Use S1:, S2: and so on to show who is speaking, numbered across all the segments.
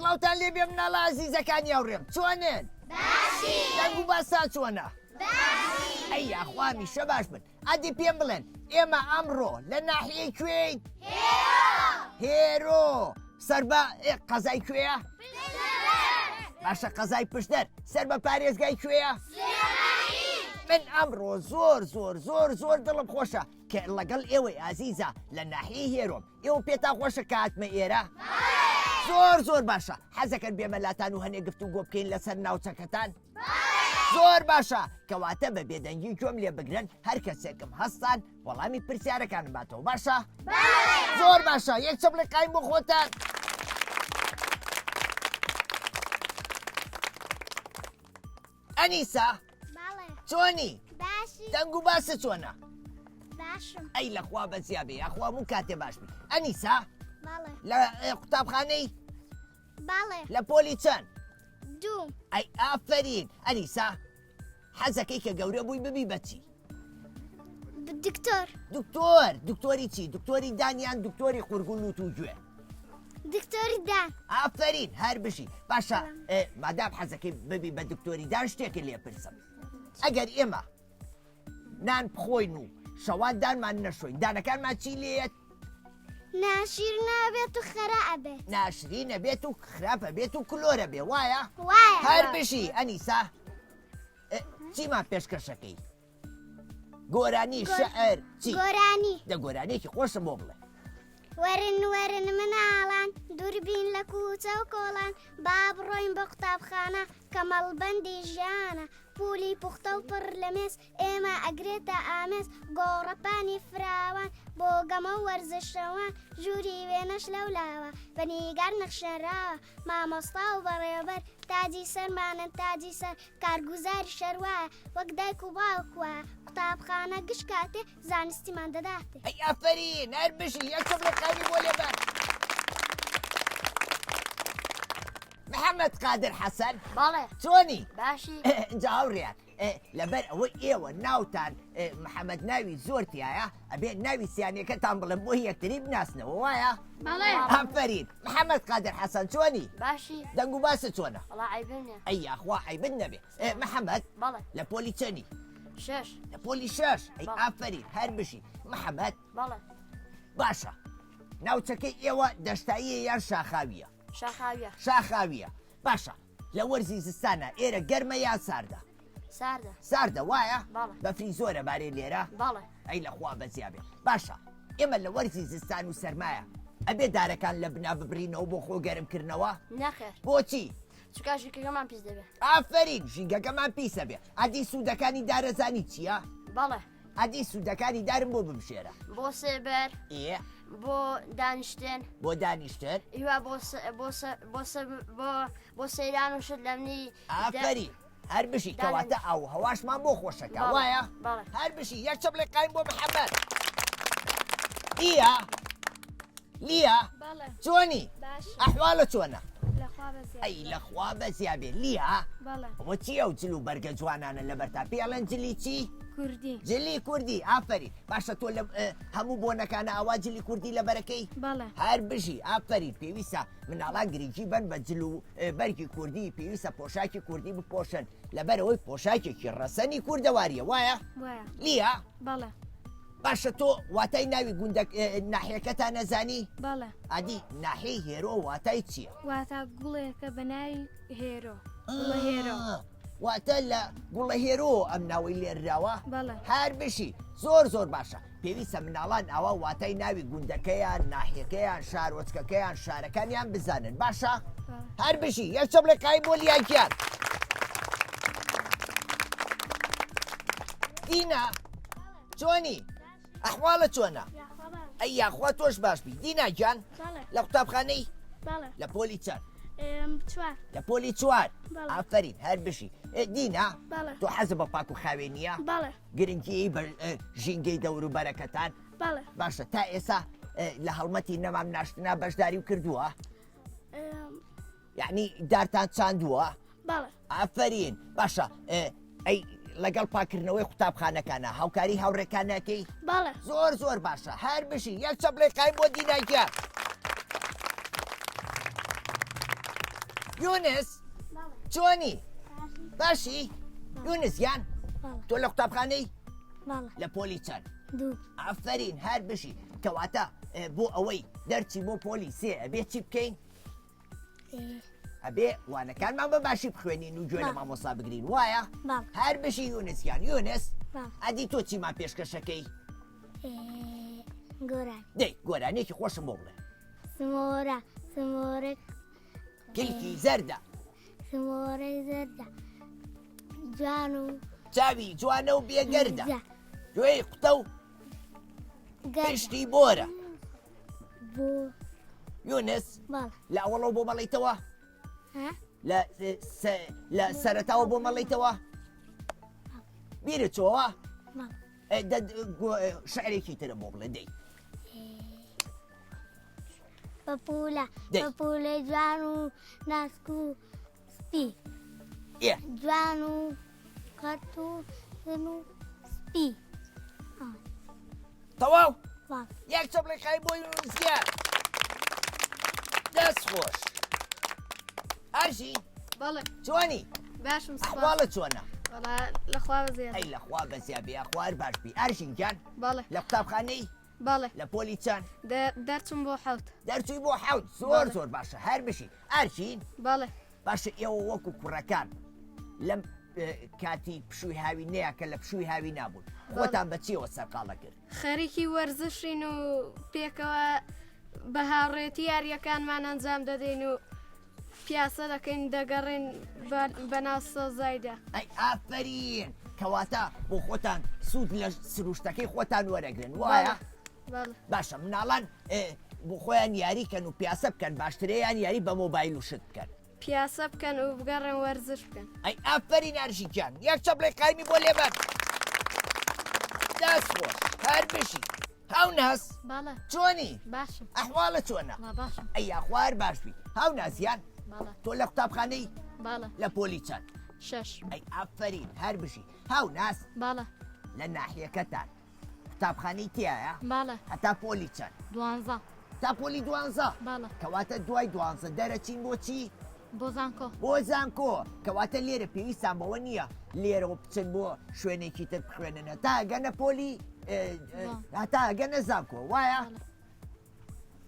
S1: سڵاوتان لێ بێ مناڵە عەزیزەکانی هاوڕێم چۆنن؟
S2: باشی
S1: دەنگ و باسان چۆنە؟
S2: باشی
S1: ئەی یاخوا میشە باش بن ئەدی پێم بڵێن ئێمە ئەمڕۆ لە ناحیەی کوێین؟ هێرۆ سەربە قەزای کوێیە؟ باشە قەزای پشتەر سەر بە پارێزگای کوێیە؟ من ئەمڕۆ زۆر زۆر زۆر زۆر دڵم خۆشە کە لەگەڵ ئێوەی ئازیزە لە ناحیەی هێرۆم ئێوە پێتان خۆشە کە هاتمە ئێرە؟ زۆر زۆر باشە حەزەکەن بێمەلاتان و هەنێ گفتوگۆ بکەین لەسەر ناوچەکەتان؟ زۆر باشە کەواتە بە بێدەنگی گوێم لێ بگرن هەر کەسێکم هەستان وەڵامی پرسیارەکانم باتەوە باشە؟ زۆر باشە یەک چەپڵێقایم بۆ خۆتان. ئەنیسا چۆنی؟
S2: باشی
S1: دەنگ و باسە چۆنە؟
S2: باشم
S1: ئەی لەخوا بەزیابێ یاخوا هەموو کاتێ باش بی. ئەنیسا
S2: بەڵێ
S1: لە قوتابخانەی
S2: بەڵێ
S1: لە پۆلی چەند؟
S2: دوو
S1: ئەی ئافرین ئەنیسا حەزەکەی کە گەورە بووی ببی بەچی؟
S2: دکتۆر
S1: دکتۆری چی؟ دکتۆری دانیان دکتۆری قورگوڵوت و گوێ؟
S2: دکتۆری دان
S1: ئافرین هەر بشی باشە مادام حەزەکەی ببی بە دکتۆری دان شتێکی لێ پرسم ئەگەر ئێمە نان بخۆین و شەوان دانمان نەشۆین دانەکانمان چی لێت؟
S2: ناشیر نابێت و خەرا ئەبێت
S1: ناشری نەبێت و خراپە بێت و کلۆرە بێ وایە؟
S2: وایە
S1: هەر بشی ئەنیسا چیمان پێشکەشەکەی؟ گۆرانی شەعر چی؟
S2: گۆرانی
S1: دە گۆرانێکی خۆشم بۆ بڵێ
S2: وەرن وەرن مناڵان دووربین لە کوچە و کۆڵان با بڕۆین بە قوتابخانە کەمەڵبەندی ژیانە پولی پوختە و پڕ لە مێز ئێمە ئەگرێتە ئامێز گۆڕەپانی فراوان بۆ گەمە و وەرزشەوان ژووری وێنەش لەولاوە بەنیگار نەخشێراوە مامۆستا و بەڕێوەبەر تاجی سەرمانن تاجی سەر کارگوزاری شەروایە وەک دایک و باوکوە قوتابخانە گشت کاتێ زانستیمان دەداتێ
S1: ئەی ئافرین هەر بشی یەک چەپڵێقانی بۆ لێبەر محەممەد قادر حەسەن
S3: بەڵێ
S1: چۆنی؟
S3: باشی
S1: اینجا هاوڕێیان لەبەر ئەوەی ئێوە ناوتان محەممەد ناوی زۆرتیایە ئەبێ ناوی سیانەکەتان بڵم بۆ یەکتری بناسنەوە وایە؟
S3: بەڵێ
S1: ئافرین محەممەد قادر حەسەن چۆنی؟
S3: باشی
S1: دەنگ و باسە چۆنە؟
S3: وەڵا عیبنە
S1: ئەی یاخوا عیبن نەبێ محەممەد
S3: بەڵێ
S1: لە پۆلی چەنی؟
S3: شەش
S1: لە پۆلی شەش ئەی
S3: بەڵێ.
S1: ئافرین هەر بشی محەممەد
S3: بەڵێ
S1: باشە ناوچەکەی ئێوە دەشتاییە یان شاخاویە؟
S3: شاخاویە
S1: شاخاویە باشە لە وەرزی زستانە ئێرە گەرمە یان ساردە؟
S3: ساردە
S1: ساردە وایە؟
S3: بەڵێ.
S1: بەفری زۆرە بارێ لێرە؟
S3: بەڵێ
S1: ئەی لەخوا بەزیابێ باشە ئێمە لە وەرزی زستان و سەرمایە ئەبێ دارەکان لە بنا ببرینەوە بۆ خۆ گەرمکردنەوە؟
S3: نەخێر
S1: بۆچی؟
S3: چکاشێکەکەمان پێس دەبێت
S1: ئافرین ژینگەکەمان پیسە بێ ئەدی سوودەکانی دارەزانی چییە؟
S3: بەڵێ
S1: ئەدی سوودەکانی دارم بۆ بمشێرە
S3: بۆ سێبەر
S1: ئێ
S3: بۆ دانیشتێن
S1: بۆ دانیشتن؟
S3: هیوا بۆ سەیران و شت لەمنی
S1: ئافرین هەر بشی کەواتە ئەو هەواشمان بۆ خۆشەکە
S3: بەڵێ.
S1: وایە؟
S3: بەڵێ.
S1: هەر بشی یەک چەپڵێقایم بۆ محەممەد لیا
S4: بەڵێ
S1: چۆنی؟
S4: باش
S1: ئەحواڵە چۆنە؟
S4: لەخوا بەزیاد
S1: ئەی لەخوا بەزیابێ لیا
S4: بەڵێ
S1: ئەوە چییە و جل و بەرگە جوانانە لەبەرتا پێڵەن جلی چی؟
S4: کوردی
S1: جلی کوردی ئافرین باشە تۆ لە هەموو بۆنەکانە ئەوا جلی کوردی لە بەرەکەی؟
S4: بەڵێ
S1: هەر بژی ئافرین پێویستە مناڵان گرنگی بن بە جل و بەرگی کوردی پێویستە پۆشاکی کوردی بپۆشن لەبەرەوەی پۆشاکێکی ڕەسەنی کووردەواریە وایە؟
S4: وایە
S1: لیا
S4: بەڵێ
S1: باشە تۆ واتای ناوی گوندەک ناحیەکەتان نەزانی؟
S4: بەڵێ
S1: ئەدی ناحیەی هێرۆ واتای چییە؟
S4: واتە گوڵێکە بە ناوی هێرۆ گوڵە هێرۆ
S1: واتە لە گوڵە هێرۆ ئەم ناوی لێرراوە؟
S4: بەڵێ
S1: هەر بشی زۆر زۆر باشە پێویستە مناڵان ئەوە واتای ناوی گوندەکەیان ناحیەکەیان شارۆچکەکەیان شارەکانیان بزانن باشە؟ هەر بشی یەک چەپڵێقایم بۆ لیاکیان دینا چۆنی؟ ئەحواڵە چۆنە؟ ئەی یاخوا تۆش باش بی دینا گیان
S4: بەڵێ
S1: لە قوتابخانەی
S4: بەڵێ
S1: لە پۆلی چەند؟
S4: چوار
S1: لە پۆلی چوار
S4: بەڵێ.
S1: ئافرین هەر بشی دینا
S4: بەڵێ
S1: تۆ حەزە بە پاک و خاوێنیە؟
S4: بەڵێ
S1: گرنگی بە ژینگەی دەوروبەرەکەتان
S4: بەڵێ
S1: باشە تا ئێستا لە هەڵمەتی نەمام ناشتنا بەشداری و کردووە؟ یعنی دارتان چاندووە؟
S4: بەڵێ
S1: ئافرین باشە ئەی لەگەڵ پاکردنەوەی قوتابخانەکانە هاوکاری هاوڕێکانەکەی؟
S4: بەڵێ
S1: زۆر زۆر باشە هەر بشی یەک چەپڵێقایم بۆ دیناکیان یونس چۆنی باشی یونسیان تۆ لە قوتابخانەی لە پۆلی چەند ئافرین هەر بشی کەواتە بۆ ئەوەی دەرچی بۆ پۆلی سێ ئەبێ چی بکەین ئەبێ وانەکانمان بە باشی بخوێنین و گوێ لە مامۆستا بگرین وایە هەر بشی یونسیان یونس ئەدی تۆ چیمان پێشکەشەکەی دەی گۆرانێکی خۆشم بۆ بڵێ
S2: سمۆرە
S1: کلکی زەردە
S2: سمۆرەی زەردە جوان و
S1: چاوی جوانە و بێگەردە گوێی قوتە و گەشتی بۆرە
S2: بۆ
S1: یونس
S2: باڵ
S1: لە ئەوڵەوە بۆ مەڵیتەوە لە سەرەتاوە بۆ مەڵیتەوە بیرە چۆوە شعرێکی ترە بۆ بڵێ دەی
S2: بەپولە جوان و ناسک و سپی جوان و قەت و زن و سپی
S1: تەواو یەک چەپڵێکای بۆ یونسیان دەست خۆش ئەرژی
S4: بەڵێ
S1: چۆنی
S4: باشم
S1: ئەحواڵە چۆنە
S4: لەخوا بەزیێ
S1: ئەی لەخوا بەزیابێ خوار باشبی ئەرژینگیان
S4: بەڵێ
S1: لە قوتابخانەی
S4: بەڵێ
S1: لە پۆلی چەند
S4: دەرچم بۆ حەوت
S1: دەرچووی بۆ حەوت زۆر زۆر باشە هەر بشی ئەرژین
S4: بەڵێ
S1: باشە ئێوە وەکو کوڕەکان لەم کاتی پشووی هاوی نەیە کە لە پشووی هاوی نابوون خۆتان بە چیەوە سەرقاڵە کرد
S4: خەریکی وەرزشین و پێکەوە بە هاوڕێتی یاریەکانمان ئەنجام دەدەین و پیاسە دەکەین دەگەڕین بەناو سۆزایدا
S1: ئەی ئافرین کەواتە بۆ خۆتان سوود لە سروشتەکەی خۆتان وەرەگرن وایە باشە مناڵان بۆ خۆیان یاریکەن و پیاسە بکەن باشترەیان یاری بە مۆبایل و شت بکەن
S4: پیاسە بکەن و بگەڕێن وەرزش بکەن
S1: ئەی ئافرین ئەرژیکیان یەک چەپڵێک قایمی بۆ لێبەر دەست خۆش هەر بشی هاوناس
S3: بەڵێ
S1: چۆنی
S3: باشم
S1: ئەحواڵە چۆنە
S3: باشم
S1: ئەی یاخوار باشبی هاوناسیان
S3: بەڵێ
S1: تۆ لە قوتابخانەی
S3: بەڵێ
S1: لە پۆلی چەند
S3: 6
S1: ئەی ئافرین هەر بشی هاوناس
S3: بەڵێ
S1: لە ناحیەکەتان قوتابخانەی تایە
S3: بەڵێ
S1: هەتا پۆلی چەند
S3: 12
S1: تا پۆلی 12
S3: بەڵێ
S1: کەواتە دوای 12 دەرەچین بۆچی
S3: بۆ زانکۆ
S1: بۆ زانکۆ کەواتە لێرە پێویستان بەوە نییە لێرەوە بچن بۆ شوێنێکی تر بخوێنن هەتا ئەگەنە پۆلی هەتا ئەگەنە زانکۆ وایە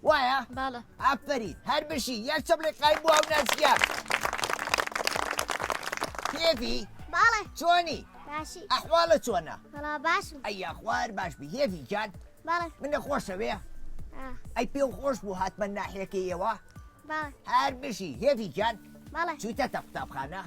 S1: وایە
S3: بەڵێ
S1: ئافرین هەر بشی یەک چەپڵێک قایم بۆ هاوناسیان هێڤی
S2: باڵێ
S1: چۆنی
S2: باشی
S1: ئەحواڵە چۆنە
S2: بەڵا باشم
S1: ئەی یاخوار باشبی هێڤی جان
S2: باڵێ
S1: منە خۆشەوێ ئەی پێ خۆش بوو هاتمە ناحیەکەی ئێوە
S2: باڵێ
S1: هەر بشی هێڤی جان
S2: باڵێ
S1: چوویتەتە قوتابخانە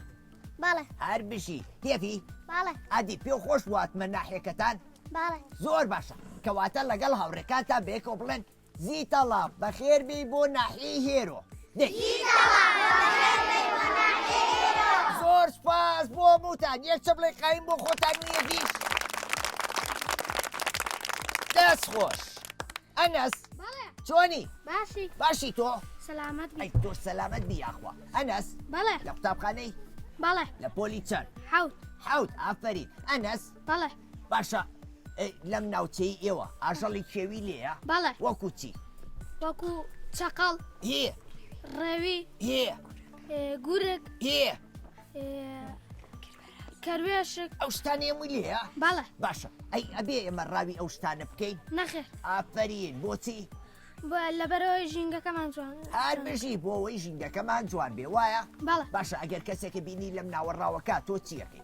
S2: باڵێ
S1: هەر بشی هێڤی
S2: باڵێ
S1: ئادی پێ خۆش بوو هاتمە ناحیەکەتان
S2: باڵێ
S1: زۆر باشە کەواتە لەگەڵ هاوڕێکاتان بێکەوە بڵێن زیتەڵام بەخێر بی بۆ ناحیەی هێرۆ زۆر سپاس بۆ موتان یەک چەپڵێک قایم بۆ خۆتان نیەڤی دەست خۆش ئەنەس چۆنی
S4: باشی
S1: باشی تۆ
S4: سەلامەت
S1: ئەی تۆ سەلامەت بیاخوا ئەنەس
S4: بەڵێ
S1: لە قوتابخانەی
S4: بەڵێ
S1: لە پۆلی چەند
S4: حەوت
S1: حەوت ئافرین ئەنەس
S4: بەڵێ
S1: باشە لەم ناوچەی ئێوە ئاژەڵی کێوی لێیە
S4: بەڵێ
S1: وەکو چی
S4: وەکو چەقەڵ
S1: هێ
S4: ڕێوی
S1: هێ
S4: گورگ
S1: هێ
S4: کەروێشک
S1: ئەو شتانی هەمووی لێیە
S4: بەڵێ
S1: باشە ئەی ئەبێ ئێمە ڕاوی ئەو شتانە بکەین
S4: نەخێر
S1: ئافرین بۆچی
S4: لەبەرەوەی ژینگەکەمان جوان
S1: هەر بژی بۆ ئەوەی ژینگەکەمان جوان بێ وایە
S4: بەڵێ
S1: باشە ئەگەر کەسێکە بینی لەم ناوەڕاوەکە تۆ چیەکەی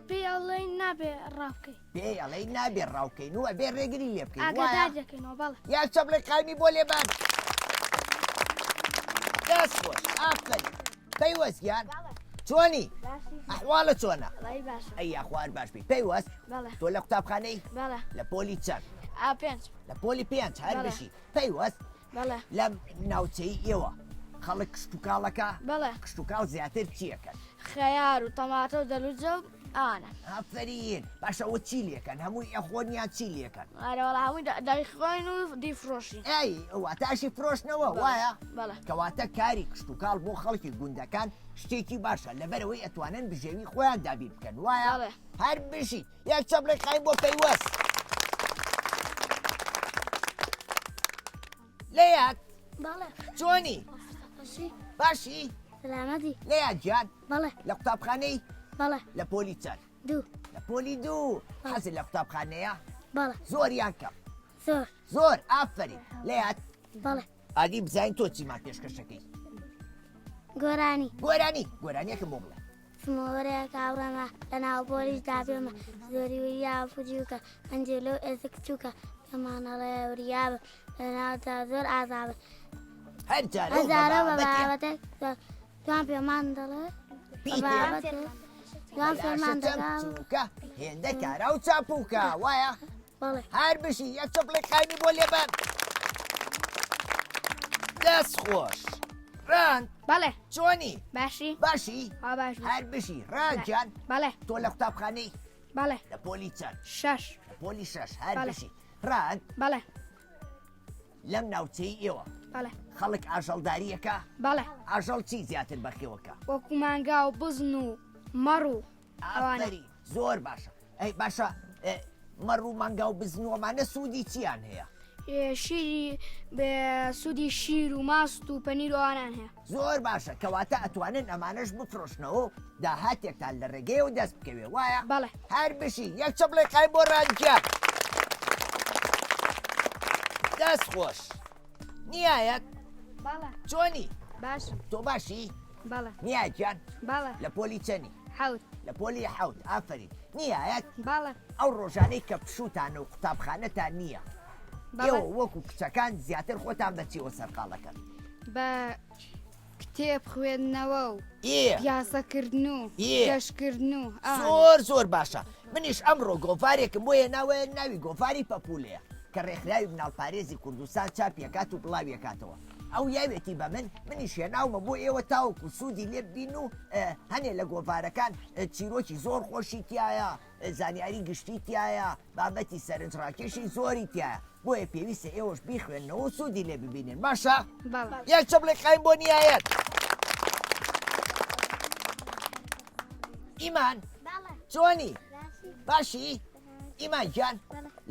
S4: پێی ئەڵێ نابێ ڕاوکەی
S1: پێ ئەڵەی نابێ ڕاوکەین و ئەبێ ڕێگری لێ بکەین
S4: ئاگادار دەکەینەوە بەڵێ
S1: یاک چەپڵێک قایمی بۆ لێبان دەست خۆش ئافرین پەیوەستیان چۆنی ئەحواڵە چۆنە ئەی یاخوار باش بی پەیوەست تۆ لە قوتابخانەی لە پۆلی چەند لە پۆلی پێنج هەر بشی پەیوەست لەم ناوچەی ئێوە خەڵک کشت و کاڵەکە کشت و کاڵ زیاتر چیەکەن
S3: خەیار و تەماتە و دەلوجە و ئانە
S1: ئافرین باشە ئەوە چی لێکەن هەمووی ئەخۆنیان چی لێکەن
S3: ئارەوەڵا هەمووی دایخۆین و دیفرۆشی
S1: ئەی ئەوە تاشی فرۆشتنەوە وایە
S3: بەڵێ
S1: کەواتە کاری کشت و کاڵ بۆ خەڵکی گوندەکان شتێکی باشە لەبەرەوەی ئەتوانن بژێوی خۆیان دابیر بکەن وایە
S3: بەڵێ.
S1: هەر بشی یەک چەپڵێک قایم بۆ پەیوەست لێیات
S2: باڵێ
S1: چۆنی باشی
S2: سلامەتی
S1: لێیان گیان
S2: بەڵێ
S1: لە قوتابخانەی
S2: بەڵێ
S1: لە پۆلی چەند
S2: دوو
S1: لە پۆلی دوو حەزت لە قوتابخانەیە
S2: بەڵێ
S1: زۆریان کەم
S2: زۆر
S1: زۆر ئافرین لێات
S2: بەڵێ
S1: ئادی بزانین تۆ چیمان پێشکەشەکەی
S2: گۆرانی
S1: گۆرانیەکە بۆ بڵێ
S2: سمۆرەیە کاوڕەمە لە ناو پۆلیش دابێمە زۆری وریا فوجیوکە هەندێ لەو ئێزک چووکە پێمانەڵێ وریابە لە ناوتا زۆر ئازابە هەزارە بە بابەتێک جوان پێمان دەڵێ جوان پێمان دەگا
S1: هێندە کارا و چاپووکە وایە
S2: بەڵێ
S1: هەر بشی یەک چەپڵی قاینی بۆ لێبەن دەست خۆش ڕاند
S3: بەڵێ
S1: چۆنی
S3: باشی
S1: باشی
S3: وا باش
S1: هەر بشی ڕانجان
S3: بەڵێ
S1: تۆ لە قوتابخانەی
S3: بەڵێ
S1: لە پۆلی چەند
S3: 6
S1: لە پۆلی 6 هەر
S3: بەڵێ.
S1: بشی ڕاند
S3: بەڵێ
S1: لەم ناوچەی ئێوە
S3: بەڵێ
S1: خەڵک ئاژەڵداریەکە
S3: بەڵێ
S1: ئاژەڵ چی زیاتر بەخێوەکە
S3: وەکو مانگا و بزن و مەڕ و ئەوانە
S1: ئافەری زۆر باشە ئەی باشە مەڕ و مانگا و بزنوەمانە سوودی چیان هەیە
S3: شیری بە سوودی شیر و ماست و پەنیر و ئەوانان هەیە
S1: زۆر باشە کەواتە ئەتوانن ئەمانەش بفرۆشنەوە داهاتێکتان لە ڕێگەیەوە دەست بکەوێ وایە
S3: بەڵێ
S1: هەر بشی یەک چەپڵی قای بۆ ڕانجیان دەست خۆش نیایەت
S3: بەڵێ
S1: چۆنی
S3: باش
S1: تۆ باشی
S3: بەڵێ
S1: نیایەتیان
S3: بەڵێ
S1: لە پۆلی چەنی
S3: حەوت
S1: لە پۆلی حەوت ئافرین نیایەت
S3: بەڵێ
S1: ئەو ڕۆژانەی کە پشوتان و قوتابخانەتان نییە ئێوە
S3: بەڵێ
S1: وەکو کچەکان زیاتر خۆتان بەچیەوە سەرقاڵەکەن
S3: بە کتێب خوێندنەوە و
S1: ئێ
S3: پیاسەکردن و
S1: یێ.
S3: گەشتکردن و
S1: زۆر باشە منیش ئەمڕۆ گۆڤارێکم بۆیە ناوی گۆڤاری پەپولەیە کە ڕێکخراوی مناڵپارێزی کوردستان چاپیەکات و بڵاویەکاتەوە ئەو یاوێتی بە منیش هێناومە بۆ ئێوە تاوەکو سوودی لێ بین و هەنێ لە گۆڤارەکان چیرۆکی زۆر خۆشی تایە زانیاری گشتی تایە بابەتی سەرنجڕاکێشی زۆری تایە بۆیە پێویستە ئێوەش بیخوێنەوە و سوودی لێ ببینن باشە
S3: بەڵێ
S1: یەک چەپڵی قایم بۆ نیایەت ئیمان
S2: بەڵێ
S1: چۆنی
S2: باشی
S1: باشی ئیمان گیان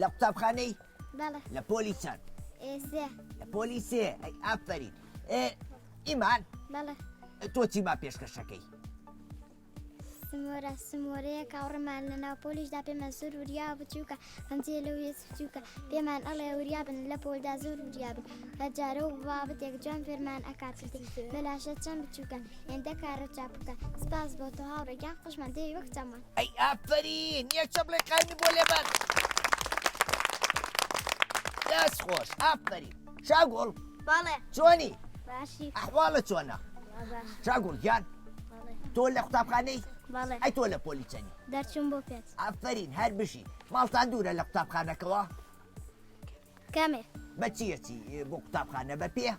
S1: لە قوتابخانەی
S2: بەڵێ
S1: لە پۆلی چەند
S2: ئێسێ
S1: لە پۆلی سێ ئەی ئافرین ئیمان
S2: بەڵێ
S1: تۆ چیما پێشکەشەکەی
S2: سمۆرەیە کاوڕەمان لە ناو پۆلیشدا پێمە زۆر وریا بچووکە هەمجێ لەو ێز بچووکە پێمان ئەڵێ وریابن لە پۆلدا زۆر وریابن هەجارە و بابەتێک جوان فێرمان ئەکاتێ بەلاشە چەند بچووکە هێندە کارە چاپکە سپاس بۆ تۆ هاوڕێگیان قشمان دێ وەک چەمان
S1: ئەی ئافرین یەک چەپڵی قایمی بۆ لێبەن دەست خۆش ئافرین شاگوڵ
S2: بەڵێ
S1: چۆنی
S2: باشی
S1: ئەحواڵە چۆنە شاگوڵ گیان تۆ لە قوتابخانەی
S2: بەڵێ
S1: ئەی تۆ لە پۆلی چەنی
S2: دەرچوون بۆ پێت
S1: ئافرین هەر بشی ماڵتان دوورە لە قوتابخانەکەەوە
S2: کەمێ
S1: بە چیەچی بۆ قوتابخانە بە پێ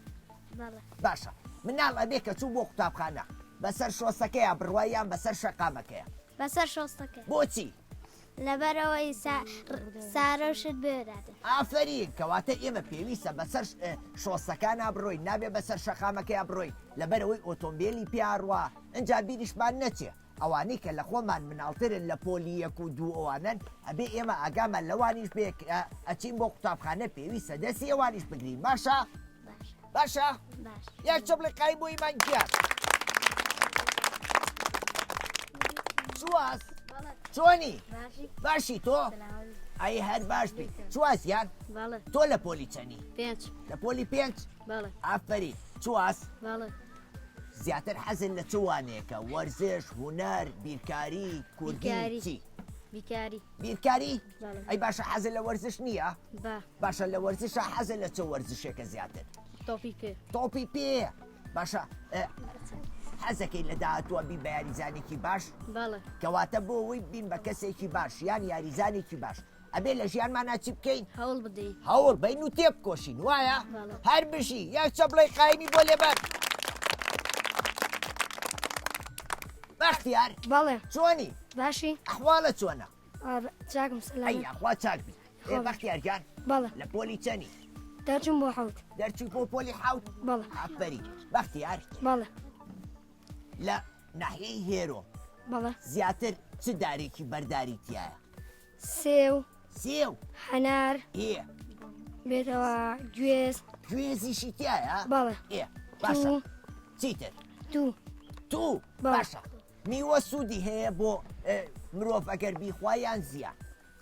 S2: بەڵێ
S1: باشە مناڵ ئەبێ کە چوو بۆ قوتابخانە بەسەر شۆستەکەیە بڕواییان بەسەر شەقامەکەیە
S2: بەسەر شۆستەکە
S1: بۆچی
S2: لەبەرەوەی سارە و شت بێداتن
S1: ئافرین کەواتە ئێمە پێویستە بەسەر شۆستەکان ئابڕۆی نابێ بەسەر شەقامەکەی ئابڕۆی لەبەرەوەی ئۆتۆمبیلی پیاڕوە ئەجا بیریشمان نەچێ ئەوانەی کە لە خۆمان مناڵترن لە پۆلی یەک و دوو ئەوانن ئەبێ ئێمە ئاگامان لەوانیش بێ ئەچین بۆ قوتابخانە پێویستە دەستی ئەوانیش بگرین باشە باشە
S2: باش
S1: یەک چەپڵی قایم بۆ ئیمان گیان سواز چۆنی
S2: باشی
S1: باشی تۆ ئەی هەر باش بی چوازیان
S3: بەڵێ
S1: تۆ لە پۆلی چەنی
S3: 5
S1: لە پۆلی 5
S3: بەڵێ
S1: ئافری چواز
S3: بەڵێ
S1: زیاتر حەزن لە چوانێکە وەرزش هوەر بیرکاری کوردی
S3: بیرکاری.
S1: چی
S3: بیکاری
S1: بیرکاری
S3: بەڵێ.
S1: ئەی باشە حەزن لە وەرزش نییە
S3: با
S1: باشە لە وەرزشە حەزن لە چه وەرزشێکە زیاتر
S3: تۆپی پێ
S1: تۆپی پێ باشە حەزەکەی لە داهاتووە بین بە یاریزانێکی باش
S3: بەڵێ
S1: کەواتە بۆ ئەوەی بین بە کەسێکی باش یان یاریزانێکی باش ئەبێ لە ژیانمانە چی بکەین
S3: هەوڵ بدەین
S1: هەوڵ بین و تێبکۆشین وایە
S3: بەڵێ.
S1: هەر بشی یەک چەپڵی قایمی بۆ لێبەر بەختیار
S3: بەڵێ
S1: چۆنی
S3: باشی
S1: ئەحواڵە چۆنە
S3: چاکم
S1: ئەی
S3: سەلامە
S1: ئەخوا چاکبی بەختیارگیان
S3: بەڵێ
S1: لە پۆلی چەنی
S3: دەرچوون بۆ حەوت
S1: دەرچی بۆ پۆلی حەوت
S3: بەڵێ
S1: ئافەری بەختیار
S3: بەڵێ
S1: لە ناحیەی هێرۆ
S3: بەڵێ
S1: زیاتر چ دارێکی بەرداری تایە
S3: سێو
S1: سێو
S3: هەنار
S1: ئێ
S3: بێتەوە گوێز
S1: گوێزیشی تایە
S3: بەڵێ
S1: ئێ باشە
S3: تو
S1: چیتر
S3: تو
S1: باشە میوە سوودی هەیە بۆ مرۆڤ ئەگەر بیخوایان زیان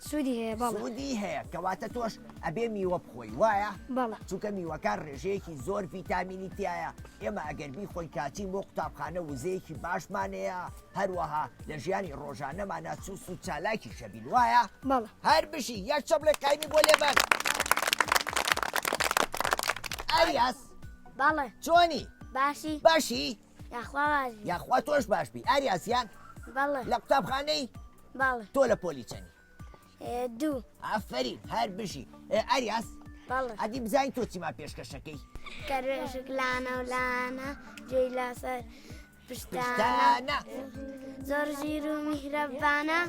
S3: سوودی هەیە بەڵێ
S1: سوودی هەیە کەواتە تۆش ئەبێ میوە بخۆی وایە
S3: بەڵێ
S1: چونکە میوەکان ڕێژەیەکی زۆر ڤیتامینی تایە ئێمە ئەگەر بیخۆی کاچین بۆ قوتابخانە وزەیەکی باشمانەیە هەروەها لە ژیانی ڕۆژانەمانە چوس و چالاکی شەبین وایە
S3: بەڵێ
S1: هەر بشی یەک چەبڵێ قایمی بۆ لێبەر ئەریاس
S3: بەڵێ
S2: باشی
S1: چۆنی باشی
S2: یاخوا باشی
S1: یاخوا تۆش باشبی ئاریاسیان
S2: بەڵێ
S1: لە قوتابخانەی
S2: بەڵێ
S1: تۆ لە پۆلی چەندی
S2: دوو
S1: ئافرین هەر بشی ئەریاس
S2: بەڵێ
S1: ئەدی بزانین تۆ چیما پێشکەشەکەی
S2: کەروێژک لانە و لانە جێی لاسەر پشتانە
S1: پشتانە
S2: زۆر ژیر و میهرەبانە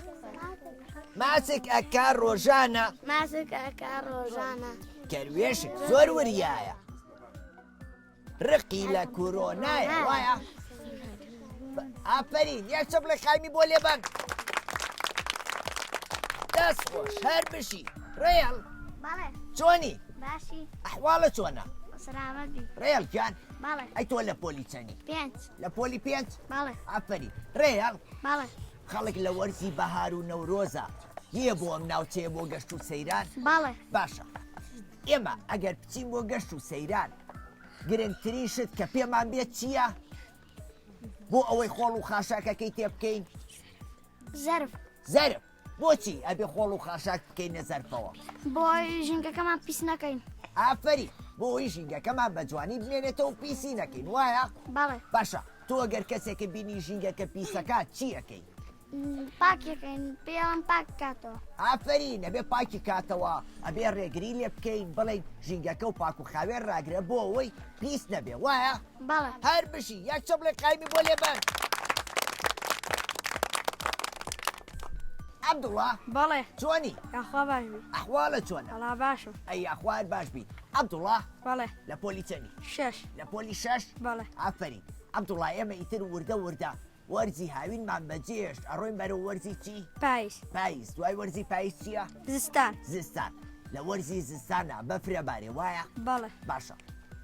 S1: ماسک ئەکا ڕۆژانە
S2: ماسک ئەکا ڕۆژانە
S1: کەروێشک زۆر وریایە ڕقی لە کۆرۆنایە وایە ئافرین یەک چەبڵێ قایمی بۆ لێبەن دەست خۆش هەر بشی ڕێڵ
S2: بەڵێ
S1: چۆنی
S2: باشی
S1: ئەحواڵە چۆنە
S2: سلامەتی
S1: ڕێڵ گیان
S2: بەڵێ
S1: ئەی تۆ لە پۆلی چەندی
S2: پێنج
S1: لە پۆلی پێنج
S2: بەڵێ
S1: ئافرین ڕێڵ
S2: بەڵێ
S1: خەڵک لە وەرزی بەهار و نەورۆزە یە بۆ ئەم ناوچەیە بۆ گەشت و سەیران
S2: بەڵێ
S1: باشە ئێمە ئەگەر بچین بۆ گەشت و سەیران گرنگترین شت کە پێمان بێت چییە؟ بۆ ئەوەی خۆڵ و خاشاکەکەی تێ بکەین
S2: زەرف
S1: زەرف بۆچی ئەبێ خۆڵ و خاشاک بکەین نەزەرفەوە
S2: بۆی ژینگەکەمان پیس نەکەین
S1: ئافری بۆ ئەوی ژینگەکەمان بە جوانی بمێنێتەوە پیسی نەکەین وایە؟
S2: بەڵێ
S1: باشە تۆ ئەگەر کەسێکە بینی ژینگەکە پیسەکات چی ئەەکەی؟
S2: پاکەکەین پێیان پاک کاتەوە
S1: ئافرین ئەبێ پاکی کاتەوە ئەبێ ڕێگری لێ بکەین بڵێن ژینگەکە و پاک و خاوێن ڕاگرە بۆ ئەوەی پیس نەبێ وایە؟
S2: بەڵێ
S1: هەر بشی یەک چەبڵێ قایمی بۆ لێبەر عەبدوڵڵا
S3: بەڵێ
S1: چۆنی
S3: یاخوا باشبی
S1: ئەحواڵە چۆنە
S3: بەڵا باشم
S1: ئەی ئەخوار باش بی عەبدوڵڵا
S3: بەڵێ
S1: لە پۆلی چەندی
S3: شەش
S1: لە پۆلی شەش
S3: بەڵێ
S1: ئافرین عەبدوڵڵا ئێمە ئیتر وردە وەرزی هاوینمان بەجێشت ئەڕۆین بەرەو وەرزی چی؟
S3: پاییز
S1: پاییز دوای وەرزی پاییز چییە؟
S3: زستان
S1: زستان لە وەرزی زستانە بەفرە بارێ وایە؟
S3: بەڵێ
S1: باشە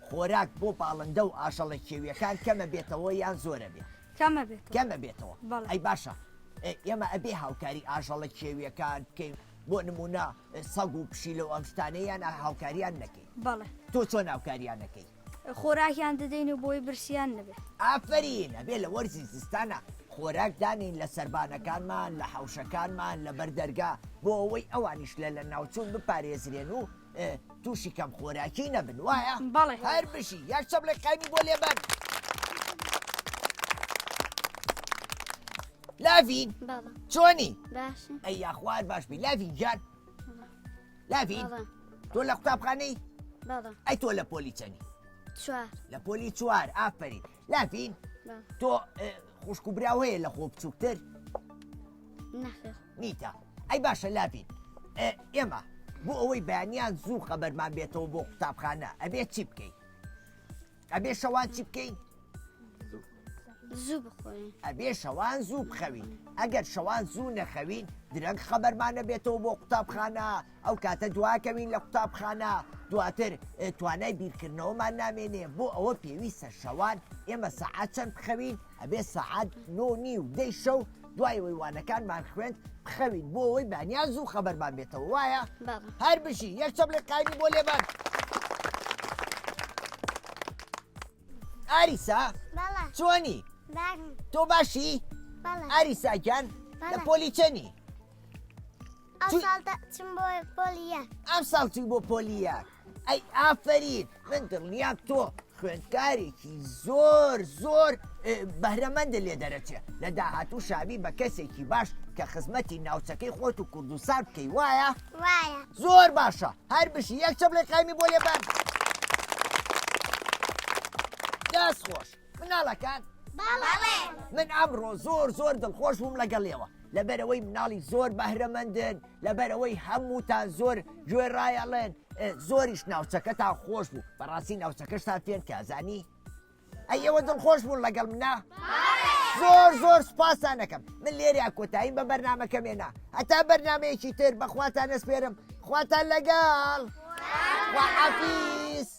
S1: خۆراک بۆ باڵندە و ئاشەڵە کێویەکان کەمە بێتەوە یان زۆرە بێت
S3: کەمە بێت
S1: کەمە بێتەوە
S3: بەڵێ.
S1: ئەی باشە ئێمە ئەبێ هاوکاری ئاژەڵە کێویەکان بکەین بۆ نمونە سەگ و پشیلە و ئەم شتانەیان هاوکاریان نەکەین
S3: بەڵێ
S1: تۆ چۆن هاوکاریان نەکەی
S3: خۆراکیان دەدەین و بۆی برسیان نەبێت
S1: ئافرین ئەبێ لە وەرزی زستانە خۆراک دانین لە سەربانەکانمان لە حەوشەکانمان لە بەردەرگا بۆ ئەوەی ئەوانیش لە ناوچوون بپارێزرێن و تووشی کەم خۆراکی نەبن وایە؟
S3: بەڵێ.
S1: هەر بشی یەک چەبڵێ قایمی بۆ لێبەر لاڤین
S2: بەڵێ
S1: چۆنی؟
S2: باشی
S1: ئەی یاخوار باشبی لاڤین جان لاڤین
S2: بەڵێ
S1: تۆ لە قوتابخانەی
S2: بەڵێ
S1: ئەی تۆ لە پۆلی چەندی
S2: چوار
S1: لە پۆلی چوار ئافرین لاڤین
S2: بەڵێ
S1: تۆ خوشک و براو هەیە لە خۆ بچووکتر
S2: نەخێر
S1: نیتە ئەی باشە لاڤین ئێمە بۆ ئەوەی بەیانیان زوو خەبەرمان بێتەوە بۆ قوتابخانە ئەبێ چی بکەین؟ ئەبێ شەوان چی بکەین؟
S2: زوو بخۆین
S1: ئەبێ شەوان زوو بخەوین ئەگەر شەوان زوو نەخەوین درەنگ خەبەرمانە بێتەوە بۆ قوتابخانە ئەو کاتە دواکەوین لە قوتابخانە دواتر توانای بیرکردنەوەمان نامێنێ بۆ ئەوە پێویستە شەوان ئێمە سەعات چەند بخەوین ئەبێ سەعات 9:30 شەو دوای وەیوانەکانمان خوێند بخەوین بۆ ئەوەی بەنیان زوو خەبەرمان بێتەوە وایە؟
S2: بەڵێ
S1: هەر بشی یەک چەبڵێ قایمی بۆ لێبەر ئاریسا
S2: بەڵێ
S1: چۆنی؟
S2: باگم
S1: تۆ باشی؟
S2: بەڵێ
S1: ئاریساگیان لە
S2: بەڵێ.
S1: پۆلی چەنی؟
S2: ئەو ساڵتە چم بۆ پۆلیە
S1: ئەم ساڵچی بۆ پۆلیە ئەی ئافرین من دڵنیام تۆ خوێندکارێکی زۆر بەهرەمەندە لێ دەرەچێ لە داهاتوو شاوی بە کەسێکی باش کە خزمەتی ناوچەکەی خۆت و کوردستان بکەی وایە؟
S2: وایە
S1: زۆر باشە هەر بشی یەک چەبڵێ قایمی بۆ لێبەر دەست خۆش مناڵەکان
S2: بەڵێ
S1: من ئەمڕۆ زۆر دڵخۆش بووم لەگەڵێەوە لەبەرەوەی مناڵی زۆر بەهرەمەندن لەبەرەوەی هەمووتان زۆر گوێڕایەڵێن زۆریش ناوچەکەتان خۆش بوو بەڕاستی ناوچەکەشتان پێن کازانی ئەی ئێوە دڵخۆش بوون لەگەڵ منە زۆر سوپاسان دەکەم من لێریا کۆتایی بە بەرنامەکەمێنا هەتا بەرنامەیەکی تر بەخواتان ئەسپێرم خواتان لەگەڵ وحەفیز